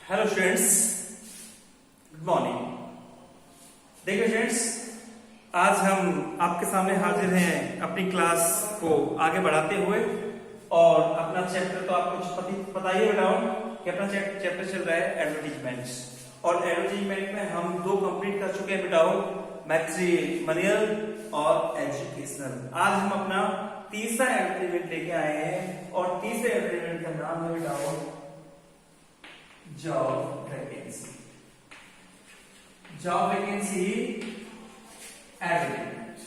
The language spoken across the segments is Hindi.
Hello students, good morning. देखिए स्टूडेंट्स, आज हम आपके सामने हाजिर हैं अपनी क्लास को आगे बढ़ाते हुए। और अपना चैप्टर तो आपको पता ही बताओ कि अपना चैप्टर चल रहा है एडवर्टीजमेंट्स। और एडवर्टीजमेंट में हम दो कंप्लीट कर चुके हैं बेटाओ, मैट्रिमोनियल और एजुकेशनल। आज हम अपना तीसरा एडवर्टीजमेंट लेके आए हैं और तीसरे एडवर्टीजमेंट का नाम है बेटाओ job vacancy. Job vacancy advertisement.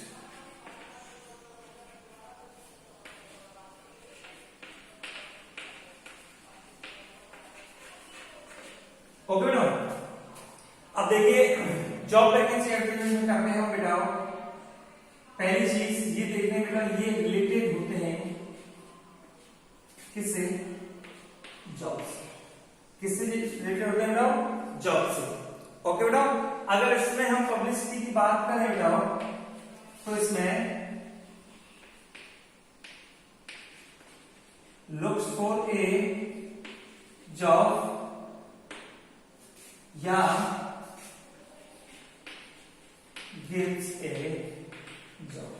Okay बेटा, अब देखिए जॉब वैकेंसी एडवर्टीजमेंट करते हैं हम बेटा। पहली चीज ये देखने बेटा, ये रिलेटेड होते हैं किससे? जॉब से। किससे रिलेटेड होते हैं बेटा? जॉब से। ओके बेटा, अगर इसमें हम पब्लिसिटी की बात करें बेटा, तो इसमें लुक्स फॉर ए जॉब या गिव्स ए जॉब,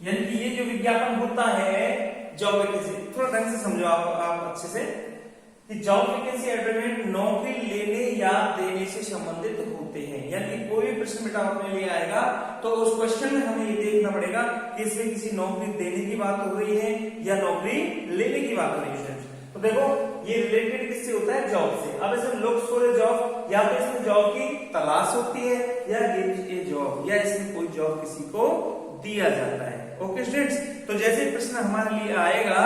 यानी कि ये जो विज्ञापन होता है जॉब वैकेंसी, थोड़ा ढंग से समझो आप अच्छे से कि जॉब वैकेंसी एडवर्टाइजमेंट नौकरी लेने या देने से संबंधित होते हैं। यानी कि कोई भी प्रश्न बेटा अपने लिए आएगा तो उस क्वेश्चन में हमें ये देखना पड़ेगा कि इसमें किसी नौकरी देने की बात हो रही है या नौकरी लेने की बात हो रही है। तो देखो ये रिलेटेड किससे होता है? जॉब से। अब इसमें लुक्स फॉर ए जॉब, या तो इसमें जॉब की तलाश होती है या गिव्स ए जॉब, या इसमें कोई जॉब किसी को दिया जाता है। ओके स्टूडेंट्स, तो जैसे प्रश्न हमारे लिए आएगा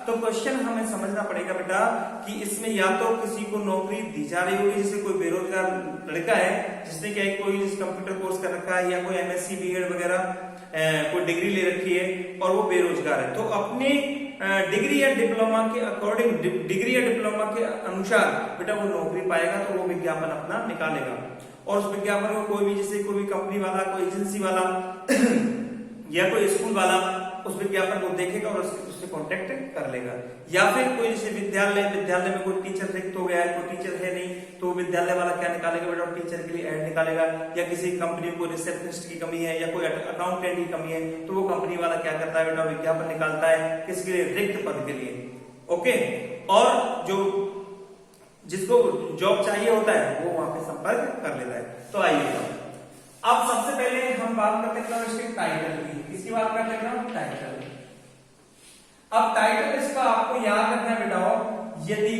तो क्वेश्चन हमें समझना पड़ेगा बेटा कि इसमें या तो किसी को नौकरी दी जा रही होगी, जैसे कोई बेरोजगार लड़का है जिसने क्या कोई कंप्यूटर कोर्स कर रखा है या कोई एमएससी बीएड वगैरह कोई डिग्री ले रखी है और वो बेरोजगार है, तो अपने डिग्री या डिप्लोमा के अकॉर्डिंग, डिग्री या डिप्लोमा के अनुसार बेटा वो नौकरी पाएगा, तो वो विज्ञापन अपना निकालेगा। और उस विज्ञापन को कोई भी, जैसे कोई भी कंपनी वाला, कोई एजेंसी वाला या कोई स्कूल वाला उस विज्ञापन को देखेगा और उससे कांटेक्ट कर लेगा। या फिर कोई जैसे विद्यालय में कोई टीचर रिक्त हो गया है, कोई टीचर है नहीं, तो विद्यालय वाला क्या निकालेगा बेटा? टीचर के लिए ऐड निकालेगा। या किसी कंपनी में कोई रिसेप्शनिस्ट की कमी है या कोई अकाउंटेंट की कमी है, तो वो कंपनी वाला क्या करता है बेटा? विज्ञापन निकालता है किसके लिए? रिक्त पद के लिए। ओके, और जो जिसको जॉब चाहिए होता है वो वहां पे संपर्क कर लेता है। तो आइए अब सबसे पहले हम बात करते हैं इसके टाइटल की। किसकी बात करते हैं? टाइटल। अब टाइटल इसका आपको याद रखना है बेटा, यदि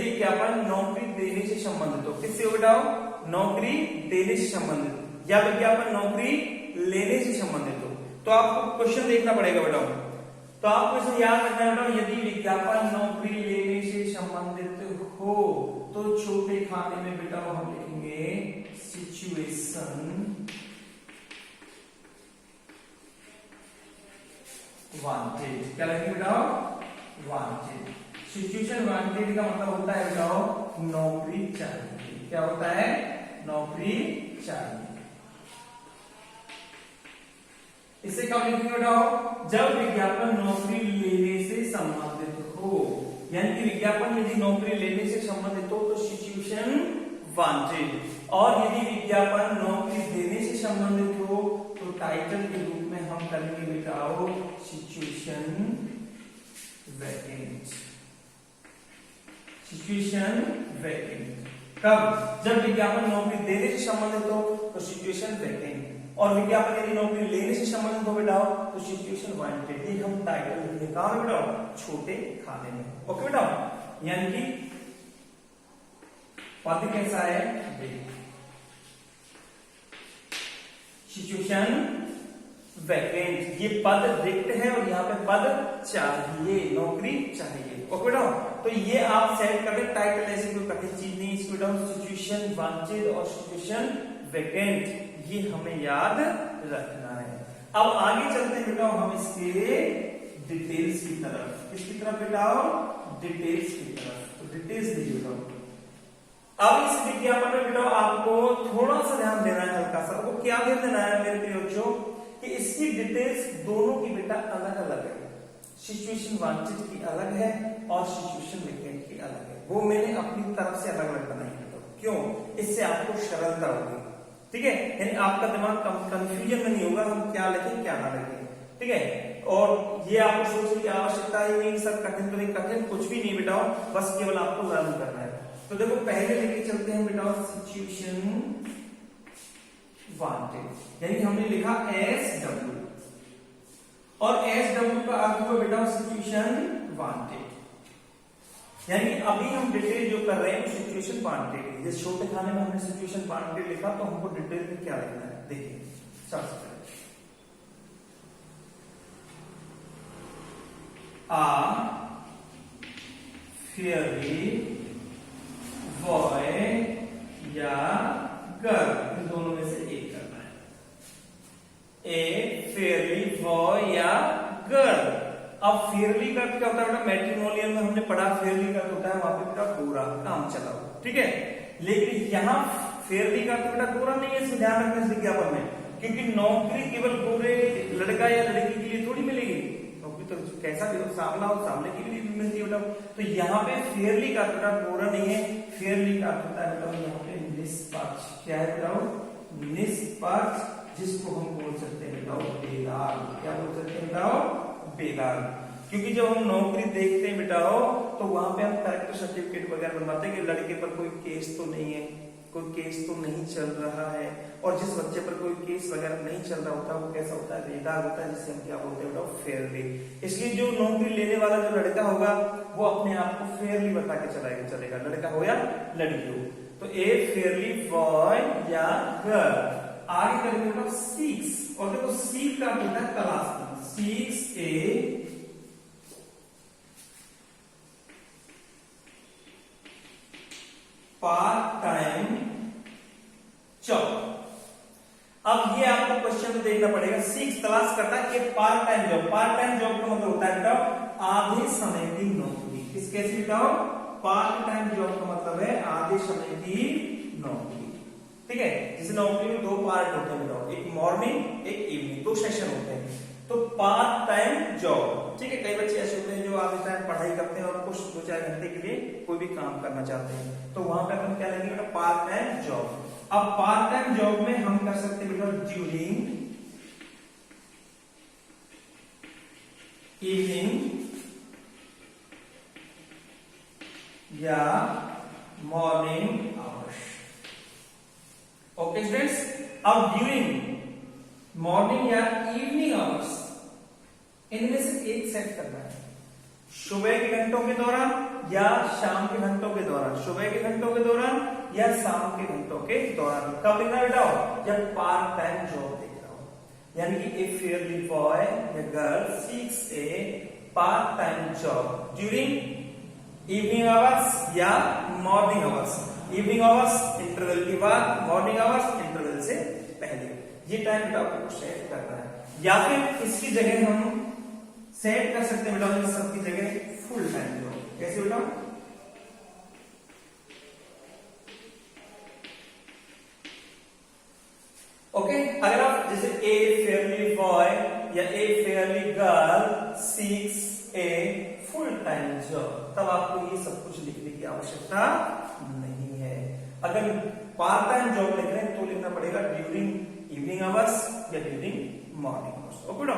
विज्ञापन नौकरी देने से संबंधित हो। किससे हो बेटा? नौकरी देने से संबंधित, या विज्ञापन नौकरी लेने से संबंधित हो। तो आपको क्वेश्चन देखना पड़ेगा बेटा, तो आपको इसे याद रखना है बेटा, यदि विज्ञापन नौकरी लेने से संबंधित हो तो छोटे खाने में बेटा हम लिखेंगे सिचुएशन वांटेड। क्या लिखेंगे बेटा? वांटेड। सिचुएशन वांटेड का मतलब होता है बेटा नौकरी चाहिए। क्या होता है? नौकरी चाहिए। इसे कब लिखेंगे बेटा? जब विज्ञापन नौकरी लेने से संबंधित हो, यानी कि विज्ञापन यदि नौकरी लेने से संबंधित हो तो सिचुएशन वांटेड, और यदि विज्ञापन नौकरी देने से संबंधित हो तो टाइटल के रूप में हम करेंगे बेटा सिचुएशन वैकेंट। सिचुएशन वैकेंट कब? जब विज्ञापन नौकरी देने से संबंधित हो तो सिचुएशन वैकेंट, और विज्ञापन यदि नौकरी लेने से संबंधित हो बेटा तो सिचुएशन वांटेड। ये हम टाइटल लिखेंगे कहां में बेटा? छोटे खाने में। ओके बेटा, यानी कि पद कैसा है? सिचुएशन वैकेंट, ये पद रिक्त है और यहाँ पे पद चाहिए, नौकरी चाहिए। ओके बेटा, तो ये आप सेट कर दे। टाइटल ऐसी कोई कठिन चीज नहीं इसमें बेटा। सिचुएशन वांटेड और सिचुएशन वैकेंट, ये हमें याद रखना है। अब आगे चलते हैं बेटा हम इसके डिटेल्स की तरफ। किसकी तरफ बेटा? डिटेल्स की तरफ। तो डिटेल्स देखिए बेटा, अब इस विज्ञापन में बेटा आपको थोड़ा सा ध्यान देना है, हल्का सा। वो क्या ध्यान देना है मेरे प्रिय बच्चों कि इसकी डिटेल्स दोनों की बेटा अलग अलग है। सिचुएशन वांटेड की अलग है और सिचुएशन वेकेंट की अलग है, वो मैंने अपनी तरफ से अलग अलग बनाई है। तो क्यों? इससे आपको सरलता होगी, ठीक है, यानी आपका दिमाग कंफ्यूजन में नहीं होगा हम क्या लिखें क्या ना लिखें, ठीक है। और ये आपको सोचने की आवश्यकता ही नहीं सर कठिन तो नहीं, कठिन कुछ भी नहीं बेटाओ, बस केवल आपको लर्न करना है। तो देखो पहले लेके चलते हैं बेटाओ सिचुएशन वांटेड, यानी हमने लिखा SW और SW का अर्थ हुआ बेटा सिचुएशन वांटेड, यानी अभी हम डिटेल जो कर रहे हैं सिचुएशन वांटेड। जैसे छोटे खाने में हमने सिचुएशन वांटेड लिखा तो हमको डिटेल में क्या लिखना है देखिए। सबसे पहले फेयरली बॉय या गर्ल, इन दोनों में से एक करना है। ए फेयरली बॉय या गर्ल। अब फेयरली का क्या होता है बेटा, मैट्रिमोनियल में हमने पढ़ा फेयरली का होता है वहां पे बेटा गोरा काम चला हुआ, ठीक है। लेकिन यहाँ फेयरली का तो बेटा गोरा नहीं है, इसे ध्यान रखना इस विज्ञापन में, क्योंकि नौकरी केवल गोरे लड़का या लड़की के लिए थोड़ी मिलेगी, नौकरी तो कैसा भी हो, सामला हो सामने की भी मिलती है बेटा। तो यहाँ पे फेयरली का बेटा गोरा नहीं है, फेयरली का होता है बेटा यहाँ पे निष्पक्ष। क्या है बेटा? निष्पक्ष, जिसको हम बोल सकते हैं बेटा बेदाग। क्या बोल सकते हैं बेटा? बेदाग। क्योंकि जब हम नौकरी देखते हैं बेटा तो वहां पे हम कैरेक्टर सर्टिफिकेट वगैरह बनवाते हैं कि लड़के पर कोई केस तो नहीं है, कोई केस तो नहीं चल रहा है, और जिस बच्चे पर कोई केस वगैरह नहीं चल रहा होता वो कैसा होता है? बेदाग होता है, जिसे हम क्या बोलते हैं बेटा? फेयरली। इसलिए जो नौकरी लेने वाला जो लड़का होगा वो अपने आप को फेयरली बता के चलेगा, लड़का हो या लड़की हो। तो ए फेयरली बॉय या गर्ल। आगे करेंगे बेटा सीक्स, और देखो सीक का होता है तलाश, seeks a part time job. अब ये आपको क्वेश्चन में देखना पड़ेगा, सीक्स तलाश करता है कि part time job. Part time job का मतलब होता है बेटा आधे समय की नौकरी। किस कैसे बताओ? पार्ट टाइम जॉब का मतलब है आधे समय की नौकरी, ठीक है। जैसे नौकरी में दो पार्ट होते हैं बेटा, एक मॉर्निंग एक इवनिंग, दो सेशन होते हैं। तो पार्ट टाइम जॉब, ठीक है। कई बच्चे ऐसे होते हैं जो आधे टाइम पढ़ाई करते हैं और कुछ 2-4 घंटे के लिए कोई भी काम करना चाहते हैं, तो वहां पे हम क्या लेंगे बेटा? Part time job. अब पार्ट टाइम जॉब में हम कर सकते हैं बेटा ड्यूरिंग इवनिंग या मॉर्निंग आवर्स। ओके स्टूडेंट्स, अब ड्यूरिंग मॉर्निंग या इवनिंग आवर्स इनमें से एक सेट करना है, सुबह के घंटों के दौरान या शाम के घंटों के दौरान, सुबह के घंटों के दौरान या शाम के घंटों के दौरान। कब लिखना बेटा? जब पार्ट टाइम जॉब देख रहा हो, यानी कि ए फेयरली बॉय या girl seeks a part time job during evening hours या morning hours. Evening hours interval के बाद, मॉर्निंग आवर्स इंटरवल से पहले। ये टाइम बेटा आपको सेट करना है, या फिर इसकी जगह हम सेट कर सकते हैं बेटा सबकी जगह फुल टाइम जॉब। कैसे बेटा? ओके, अगर आप जैसे ए फेयरली बॉय या ए Fairlie girl seeks a full time job, तब आपको ये सब कुछ लिखने की आवश्यकता नहीं है। अगर पार्ट टाइम जॉब लिख रहे हैं तो लिखना पड़ेगा ड्यूरिंग इवनिंग आवर्स या ड्यूरिंग मॉर्निंग आवर्स। ओके ना?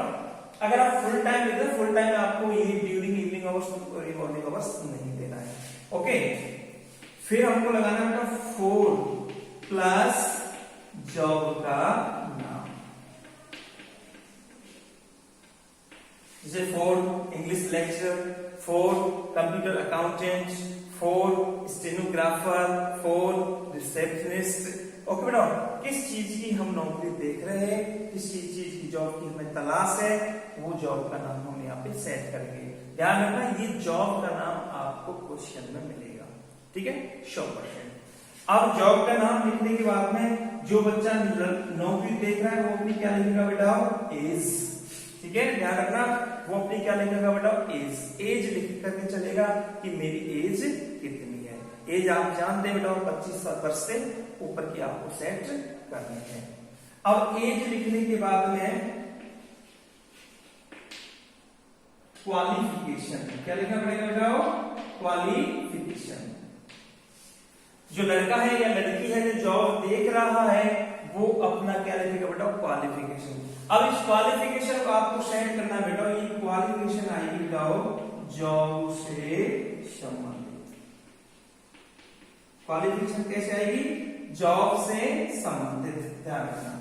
अगर आप फुल टाइम लिख रहे हैं, फुल टाइम आपको ये ड्यूरिंग इवनिंग आवर्स और मॉर्निंग आवर्स नहीं देना है। ओके, फिर हमको लगाना है 4 प्लस जॉब का नाम। जैसे 4 English lecture, 4 computer accountant, 4 stenographer, 4 receptionist. Okay बेटा, किस चीज की हम नौकरी देख रहे हैं, किस चीज की जॉब की हमें तलाश है, वो जॉब का नाम हम यहाँ पे सेट करेंगे। ध्यान रखना ये जॉब का नाम आपको क्वेश्चन में मिलेगा, ठीक है 100%। अब जॉब का नाम लिखने के बाद में जो बच्चा नौकरी देख रहा है वो अपनी क्या लिखेगा बेटा? एज, ठीक है। ध्यान रखना वो अपनी क्या लिखेगा बेटा? एज। एज लिख करके चलेगा कि मेरी एज कितनी है। एज आप जानते हैं बेटा 25 वर्ष से ऊपर की आपको सेट करनी है। अब एज लिखने के बाद में क्वालिफिकेशन। क्या लिखना पड़ेगा बेटा? क्वालिफिकेशन। जो लड़का है या लड़की है जो जॉब देख रहा है वो अपना क्या लिखेगा बेटा? क्वालिफिकेशन। अब इस क्वालिफिकेशन को आपको सेट करना बेटा, ये क्वालिफिकेशन आएगी बेटा जॉब से संबंधित। क्वालिफिकेशन कैसे आएगी? जॉब से संबंधित। ध्यान रखना।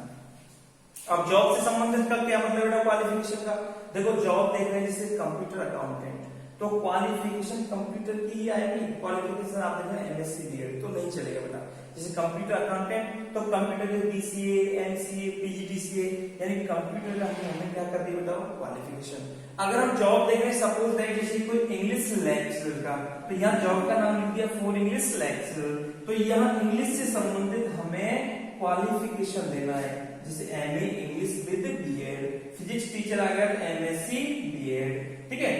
अब जॉब से संबंधित का क्या मतलब बेटा क्वालिफिकेशन का? देखो जॉब देख रहे हैं जैसे कंप्यूटर अकाउंटेंट, तो क्वालिफिकेशन कंप्यूटर की ही आएगी। क्वालिफिकेशन आप देख रहे हैं एमएससी बीएड तो नहीं चलेगा बेटा। जैसे कंप्यूटर अकाउंटेंट तो कंप्यूटर के बीसीए, एमसीए, पीजीडीसीए, यानी कंप्यूटर का हमें क्या कर दिया बेटा? क्वालिफिकेशन। अगर हम जॉब देख रहे हैं सपोज दैट जैसे कोई इंग्लिश लेक्चरर का, तो यहाँ जॉब का नाम लिख दिया फॉर इंग्लिश लेक्चरर, तो यहाँ इंग्लिश से संबंधित हमें क्वालिफिकेशन देना है। जैसे MA English with BEd, physics teacher आ गया एमएससी बीएड। ठीक है,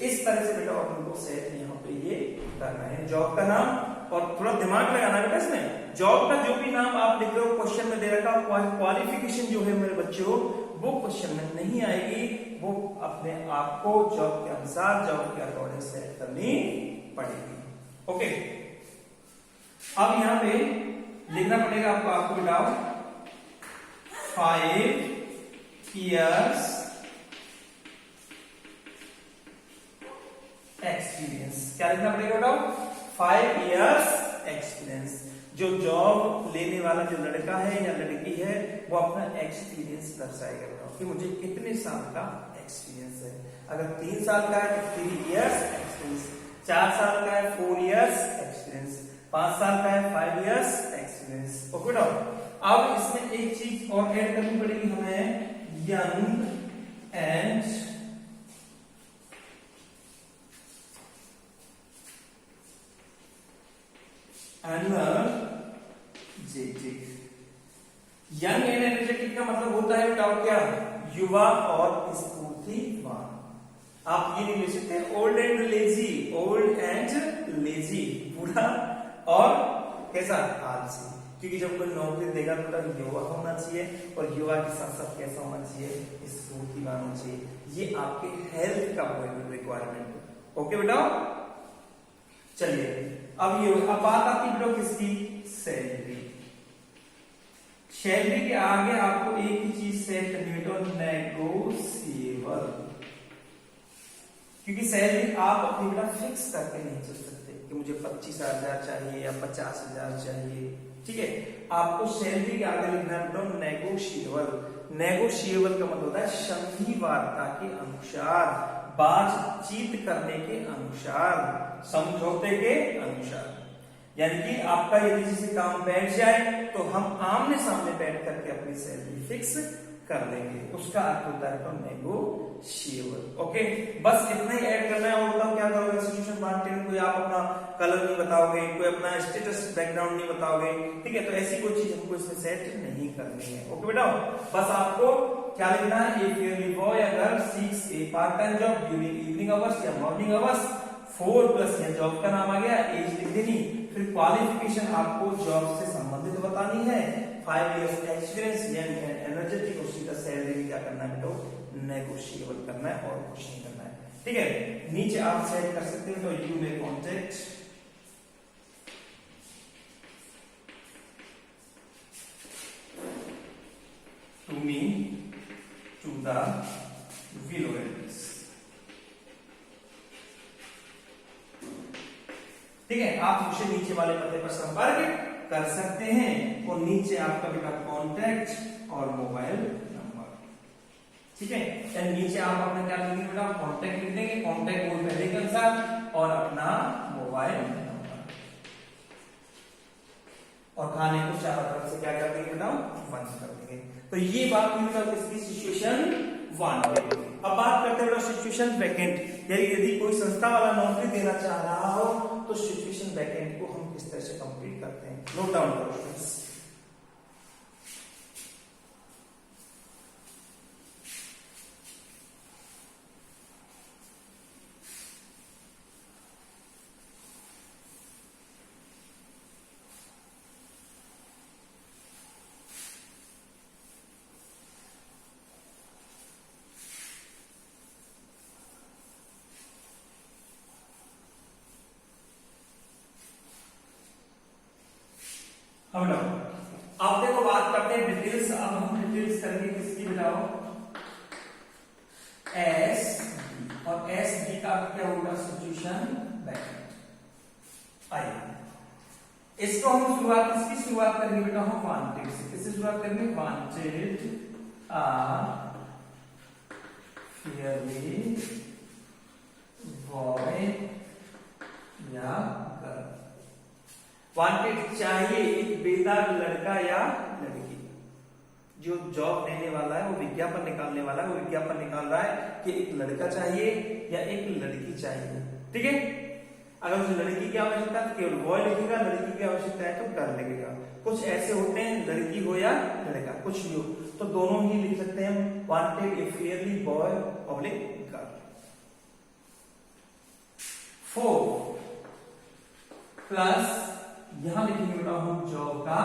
इस तरह से बेटा अपन को सेट यहाँ पे ये करना है जॉब का नाम। और थोड़ा दिमाग लगाना बेटा इसमें, जॉब का जो भी नाम आप लिख रहे हो क्वेश्चन में दे रखा, क्वालिफिकेशन जो है मेरे बच्चों वो क्वेश्चन में नहीं आएगी, वो अपने आप को जॉब के अनुसार जॉब के अकॉर्डिंग सेट करनी पड़ेगी। ओके, अब यहाँ पे लिखना पड़ेगा आपको बेटा 5 years एक्सपीरियंस। क्या लिखना पड़ेगा बेटा? 5 years एक्सपीरियंस। जो जॉब लेने वाला जो लड़का है या लड़की है वो अपना एक्सपीरियंस दर्शाएगा बेटा कि मुझे कितने साल का एक्सपीरियंस है। अगर 3 साल का है तो 3 years एक्सपीरियंस, 4 साल का है 4 years एक्सपीरियंस, 5 साल का है 5 years एक्सपीरियंस। ओके बेटा, अब इसमें एक चीज और ऐड करनी पड़ेगी हमें, young and energetic. Young and energetic का मतलब होता है बेटा क्या? युवा और स्फूर्तिवान। आप ये नहीं ले सकते old and lazy, old and lazy, बूढ़ा और कैसा? आलसी। क्योंकि जब कोई नौकरी देगा तो युवा होना चाहिए और युवा के साथ साथ कैसा होना चाहिए? स्फूर्तिवान होना चाहिए। ये आपके हेल्थ का रिक्वायरमेंट। ओके बेटा, चलिए अब बात आती है बेटा किसकी? सैलरी। सैलरी के आगे आपको एक ही चीज सेट करनी है बेटा, नेगोशिएबल। क्योंकि सैलरी आप अपनी बेटा फिक्स करके नहीं चल सकते कि मुझे 25,000 चाहिए या 50,000 चाहिए। ठीक है, आपको सैलरी के आगे लिखना है बेटा नेगोशिएबल। नेगोशिएबल का मतलब होता है संधि वार्ता के अनुसार, बातचीत करने के अनुसार, समझौते के अनुसार। यानी कि आपका यदि किसी काम बैठ जाए तो हम आमने सामने बैठ करके अपनी सैलरी फिक्स कर लेंगे, उसका अर्थ होता है नेगोशिएबल। ओके, बस इतना ही ऐड करना है। और बताओ क्या करोगे सिचुएशन बांटने में? कोई आप अपना कलर नहीं बताओगे, कोई अपना स्टेटस बैकग्राउंड नहीं बताओगे। ठीक है, तो ऐसी कोई चीज हमको इसमें सेट नहीं करनी है। ओके बेटा, बस आपको क्या लिखना है? एक फेयरली बॉय अगर seeks a part time job during evening hours या मॉर्निंग आवर्स, 4+ या जॉब का नाम आ गया, एज लिख देनी, फिर क्वालिफिकेशन आपको जॉब से संबंधित बतानी है, 5 years experience, young and energetic, उसी का सैलरी क्या करना है बेटा? नेगोशिएबल करना है और कुछ नहीं करना है। ठीक है, नीचे आप सेट कर सकते हैं तो you may contact to me to the below address. ठीक है, आप मुझे नीचे वाले पते पर संपर्क कर सकते हैं और नीचे आपका बेटा कॉन्टैक्ट और मोबाइल नंबर। ठीक है, नीचे आप अपना क्या लिखेंगे बेटा? कॉन्टैक्ट लिख देंगे, कॉन्टैक्ट वो पहले के अनुसार, और अपना मोबाइल नंबर। और खाने को चारों तरफ से क्या कर देंगे बेटा? बंद कर देंगे। तो ये बात हुई बेटा किसकी? सिचुएशन 1। अब बात करते हैं बेटा सिचुएशन वैकेंट। यदि कोई संस्था वाला नौकरी देना चाह रहा हो तो सिचुएशन वैकेंट को हम किस तरह से कंप्लीट करते हैं? नोट डाउन करो फ्रेंड्स। अब बताओ, अब देखो बात करते हैं डिटेल्स। अब हम डिटेल्स करेंगे किसकी, बताओ एस, और एस डी का क्या होगा, सिचुएशन बैकग्राउंड। आइए इसको हम शुरुआत, किसकी शुरुआत करेंगे बेटा, हम वांटेड से। किससे शुरुआत करेंगे, वांटेड आर फेयरली बॉय या गर्ल। वांटेड चाहिए एक बेदाग लड़का या लड़की। जो जॉब देने वाला है, वो विज्ञापन निकालने वाला है, वो विज्ञापन निकाल रहा है कि एक लड़का चाहिए या एक लड़की चाहिए। ठीक है, अगर उसे लड़की की आवश्यकता है तो केवल बॉय लिखेगा, लड़की की आवश्यकता है तो गर्ल लिखेगा। कुछ ऐसे होते हैं लड़की हो या लड़का, कुछ भी हो तो दोनों ही लिख सकते हैं, वांटेड ए fairly boy public girl. 4 plus यहां लिखेंगे बेटा हम जॉब का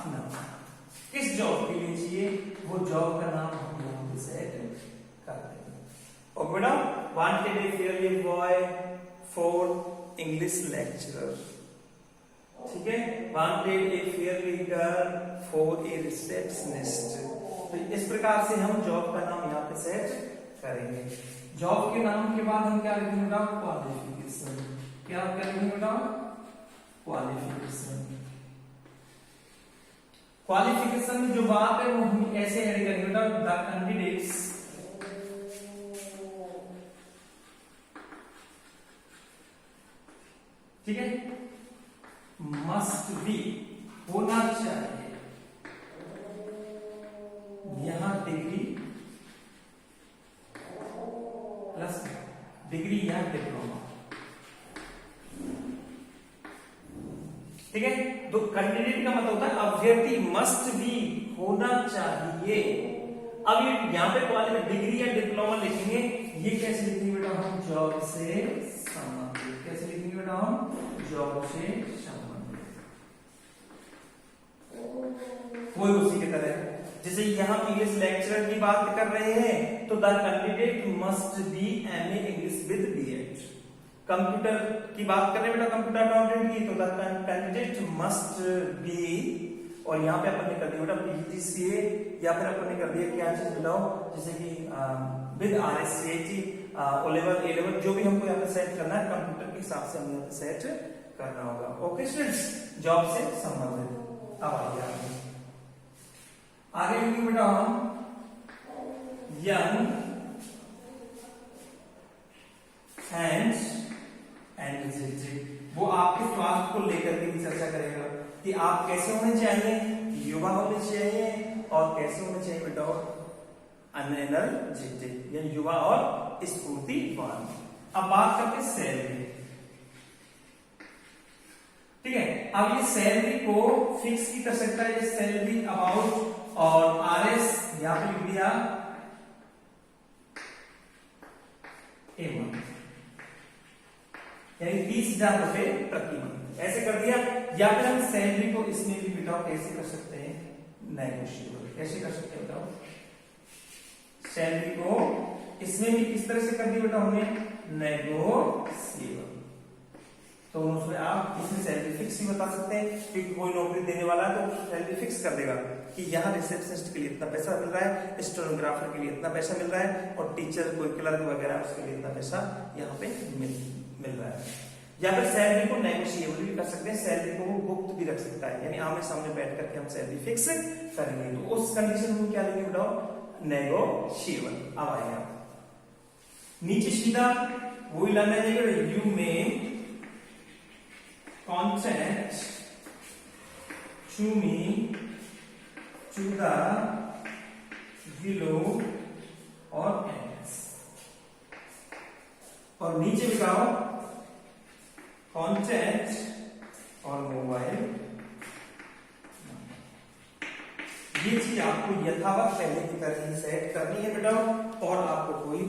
नाम। किस जॉब के लिए चाहिए, वो जॉब का नाम हम यहां पे सेट कर देंगे। और बेटा wanted A fairly boy for English lecturer. ठीक है, wanted A Fairlie girl for a receptionist. तो इस प्रकार से हम जॉब का नाम यहाँ पे सेट करेंगे। जॉब के नाम के बाद हम क्या लिखेंगे बेटा, क्वालिफिकेशन। क्या लिखेंगे बेटा, क्वालिफिकेशन। क्वालिफिकेशन में जो बात है वो हम ऐसे ऐड करेंगे बेटा, द कैंडिडेट्स ठीक है मस्ट बी होना चाहिए यहां डिग्री प्लस डिग्री या डिप्लोमा। ठीक है, तो कैंडिडेट का मतलब होता है अभ्यर्थी, मस्ट बी होना चाहिए। अब ये यहां पे क्वालिफिकेशन डिग्री या डिप्लोमा लिखेंगे, ये कैसे लिखेंगे बेटा, हम जॉब से संबंधित। कैसे लिखेंगे बेटा, हम जॉब से संबंधित। कोई उसी की तरह जैसे यहां इंग्लिश लेक्चरर की बात कर रहे हैं तो the candidate must be MA English with BEd. Computer की बात करें बेटा, कंप्यूटर अकाउंटेंट की, तो द कैंडिडेट मस्ट बी, और यहाँ पे अपन ने कर दिया बेटा पीजीसीए, या फिर अपन ने कर दिया क्या चीज बताओ, जैसे कि with RSCIT O level A level, जो भी हमको यहाँ पे सेट करना है कंप्यूटर के हिसाब से हमें यहाँ पे सेट करना होगा। ओके स्टूडेंट्स, जॉब से संबंधित। अब आइए आगे लिखेंगे बेटा हम यंग एंड एनर्जेटिक। वो आपके स्वास्थ्य को लेकर के भी चर्चा करेगा कि आप कैसे होने चाहिए, युवा होने चाहिए, और कैसे होने चाहिए बेटा अनएनर्जेटिक, यानी युवा और स्फूर्तिवान। अब बात करते हैं सैलरी। ठीक है, अब ये सैलरी को फिक्स भी कर सकता है, ये सैलरी अबाउट, और आरएस यहां पे लिख दिया ए मंथ, यानी 30,000 रुपए प्रति मंथ ऐसे कर दिया। या फिर हम सैलरी को इसमें भी बताओ कैसे कर सकते हैं, नेगोशिएबल। कैसे कर सकते हैं बताओ, सैलरी को इसमें भी किस तरह से कर दिया बेटा हमने, नेगोशिएबल। तो उसमें आप इसमें सैलरी फिक्स भी बता सकते हैं, क्योंकि कोई नौकरी देने वाला है तो सैलरी फिक्स कर देगा कि यहाँ रिसेप्शनिस्ट के लिए इतना पैसा मिल रहा है, स्टेनोग्राफर के लिए इतना पैसा मिल रहा है, और टीचर कोई क्लर्क वगैरह उसके लिए इतना पैसा यहाँ पे मिल रहा है। या फिर सैलरी को नेगोशिएबल भी कर सकते हैं, सैलरी को वो गुप्त भी रख सकता है, यानी आमने सामने बैठ करके हम सैलरी फिक्स करेंगे। तो उस कंडीशन में क्या लेंगे बताओ, नेगोशिएबल। अब आएगा नीचे सीधा वही लाना चाहिए, यू में contact to me to the below or ends, और नीचे लिखाओ कॉन्टैक्ट और मोबाइल। ये चीज आपको यथावत पहले की तरह ही सेट करनी है बेटा, और आपको कोई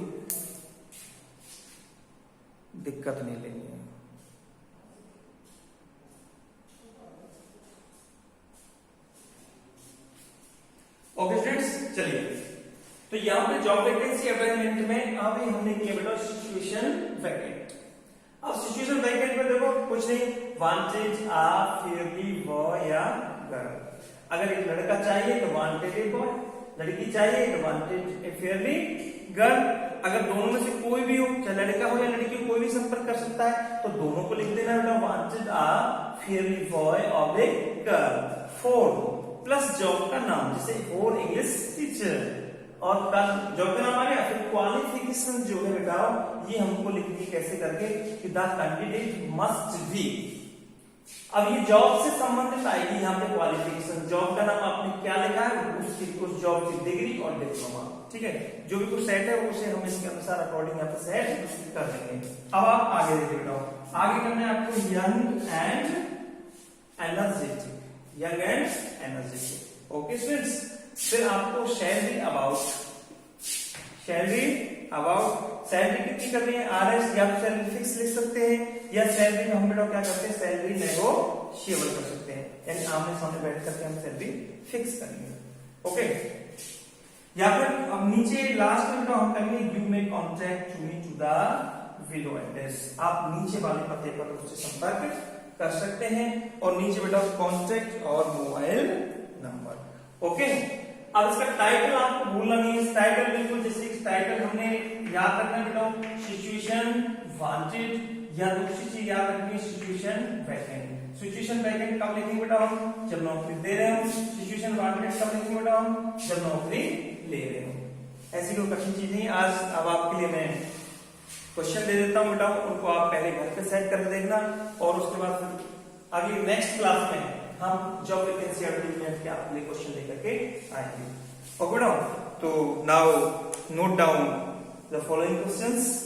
दिक्कत नहीं लेनी है। ओके स्टूडेंट्स, चलिए तो यहाँ पे जॉब वैकेंसी एडवर्टाइजमेंट में अभी हमने किया बेटा सिचुएशन वैकेंट। अब सिचुएशन वैकेंट में देखो कुछ नहीं, वांटेड आ फेयरली बॉय या गर्ल। अगर एक लड़का चाहिए तो वांटेड ए बॉय, लड़की चाहिए तो वांटेड ए फेयरली गर्ल। अगर दोनों में से कोई भी हो, चाहे लड़का हो या लड़की हो, कोई भी संपर्क कर सकता है, तो दोनों को लिख देना बेटा, वांटेड आ फेयरली बॉय और a girl. For plus job का नाम, जैसे फॉर इंग्लिश टीचर, और जॉब का नाम आ गया। फिर क्वालिफिकेशन जो है बेटा, ये हमको लिखनी कैसे करके कि द कैंडिडेट मस्ट बी। अब ये जॉब से संबंधित आएगी यहाँ पे क्वालिफिकेशन। जॉब का नाम आपने क्या लिखा है, उस जॉब की डिग्री और डिप्लोमा, ठीक है। जो भी कुछ सेट है वो उसे हम इसके अनुसार अकॉर्डिंग यहाँ पे सेट कर देंगे। अब आप आगे देखिए बेटा, आगे करना है आपको young and energetic, young and energetic. Okay students, फिर आपको salary about, salary about, salary कितनी करनी है, आरएस या सैलरी फिक्स लिख सकते हैं, या सैलरी में हम बेटा क्या करते हैं, सैलरी नेगोशिएबल कर सकते हैं, यानी आमने सामने बैठ करके हम सैलरी फिक्स करेंगे। ओके, या फिर अब नीचे लास्ट में बेटा हम करेंगे you may contact me to the below address. आप नीचे वाले पते पर उससे संपर्क कर सकते हैं, और नीचे बेटा कॉन्टैक्ट और मोबाइल नंबर। ओके, अब इसका टाइटल आपको भूलना नहीं है। टाइटल बिल्कुल जैसे इस टाइटल हमने याद रखना है बेटा, सिचुएशन वांटेड, या दूसरी चीज याद रखनी है सिचुएशन वैकेंट। सिचुएशन वैकेंट कब लिखेंगे बेटा हम, जब नौकरी दे रहे हो। सिचुएशन वांटेड कब लिखेंगे बेटा हम, जब नौकरी ले रहे हो। ऐसी कोई कठिन चीज नहीं। आज अब आपके लिए मैं क्वेश्चन दे देता हूं बेटा, उनको आप पहले घर पे सेट कर देखना, और उसके बाद फिर आगे नेक्स्ट क्लास में हम जॉब वैकेंसी एडवर्टाइजमेंट के आपके लिए क्वेश्चन लेकर के आएंगे। ओके बेटा, तो now note down the following questions.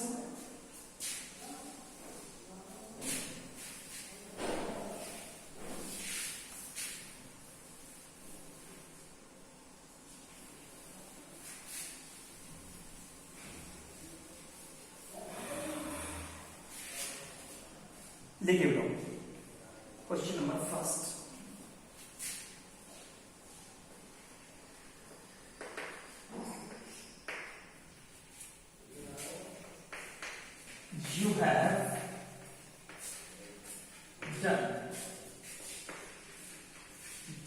देखिए बेटा, question number first, you have done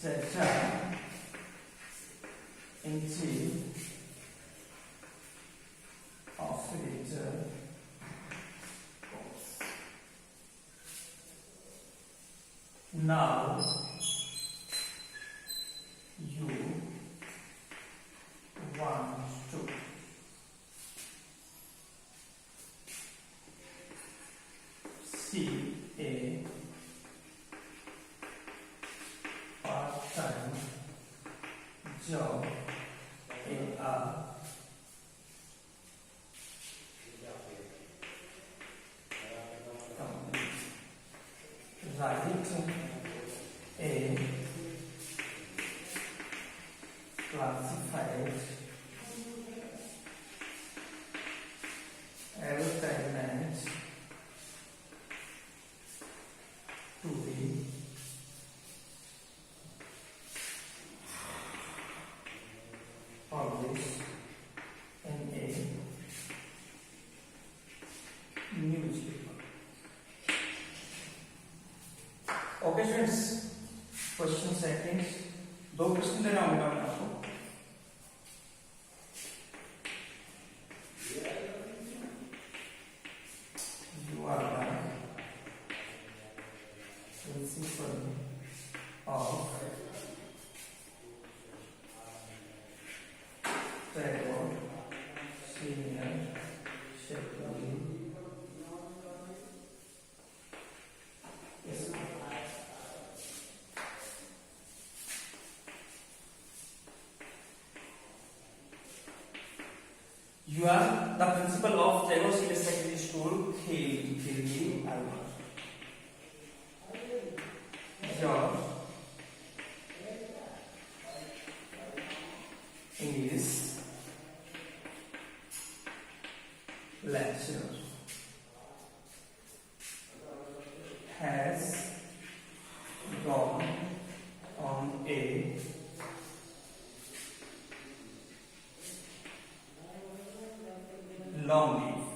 the job in chief operator course. Now you want to see a part-time job in a company. Write a classified advertisement to be published in a newspaper. Okay students, question second, दो क्वेश्चन देना होगा आपको। You are the principal of Trevor Senior Secondary School. You are the principal of Trevor Senior Secondary School, Khilji, Alwar. Your English lecture has gone on a long leave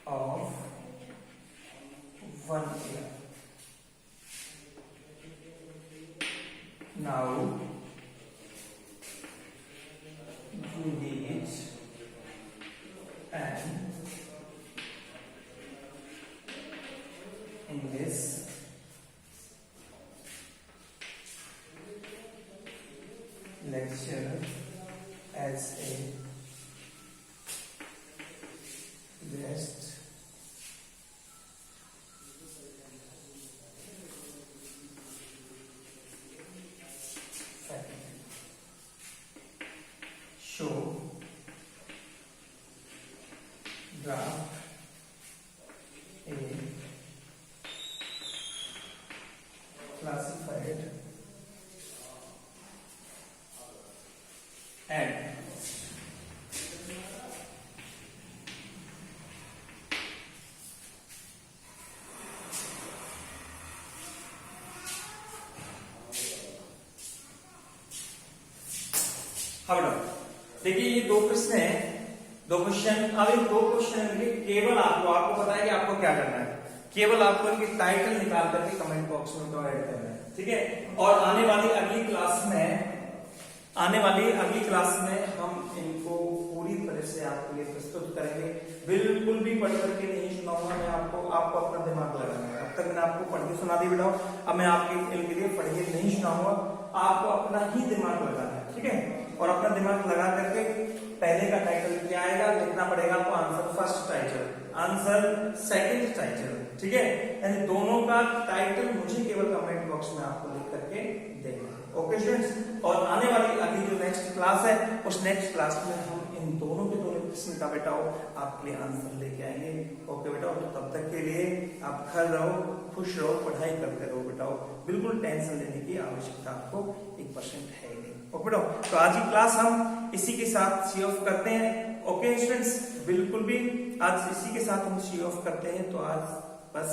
of 1 year. Now engage and in this lecture as a guest faculty. Show draft a classified and देखिए ये दो प्रश्न है, दो क्वेश्चन। अब इन दो क्वेश्चन में केवल आपको पता है कि आपको क्या करना है, केवल आपको इनके टाइटल निकाल करके कमेंट बॉक्स में तो ऐड करना है, ठीक है। और आने वाली अगली क्लास में हम इनको पूरी तरह से आपके लिए प्रस्तुत करेंगे। बिल्कुल भी पढ़ करके नहीं सुनाऊंगा मैं आपको अपना दिमाग लगाना है। अब तक मैंने आपको पढ़ के सुना दी बेटा, अब मैं आपके इनके लिए पढ़ के नहीं सुनाऊंगा, आपको अपना ही दिमाग लगाना है, ठीक है। और अपना दिमाग लगा करके पहले का टाइटल क्या आएगा लिखना पड़ेगा आपको, answer first title, answer second title, ठीक है। यानी दोनों का टाइटल मुझे केवल कमेंट बॉक्स में आपको लिख करके देना है, ओके स्टूडेंट्स। और आने वाली अगली जो नेक्स्ट क्लास है, उस नेक्स्ट क्लास में हम इन दोनों के दोनों प्रश्न का बेटा आपके लिए आंसर लेके आएंगे, ओके बेटा। तो तब तक के लिए आप घर रहो, खुश रहो, पढ़ाई करते रहो बेटा, बिल्कुल टेंशन लेने की आवश्यकता आपको 1% है ही नहीं, ओके बेटा। तो आज की क्लास हम इसी के साथ सी ऑफ करते हैं, ओके स्टूडेंट्स। बिल्कुल भी आज इसी के साथ हम सी ऑफ करते हैं। तो आज बस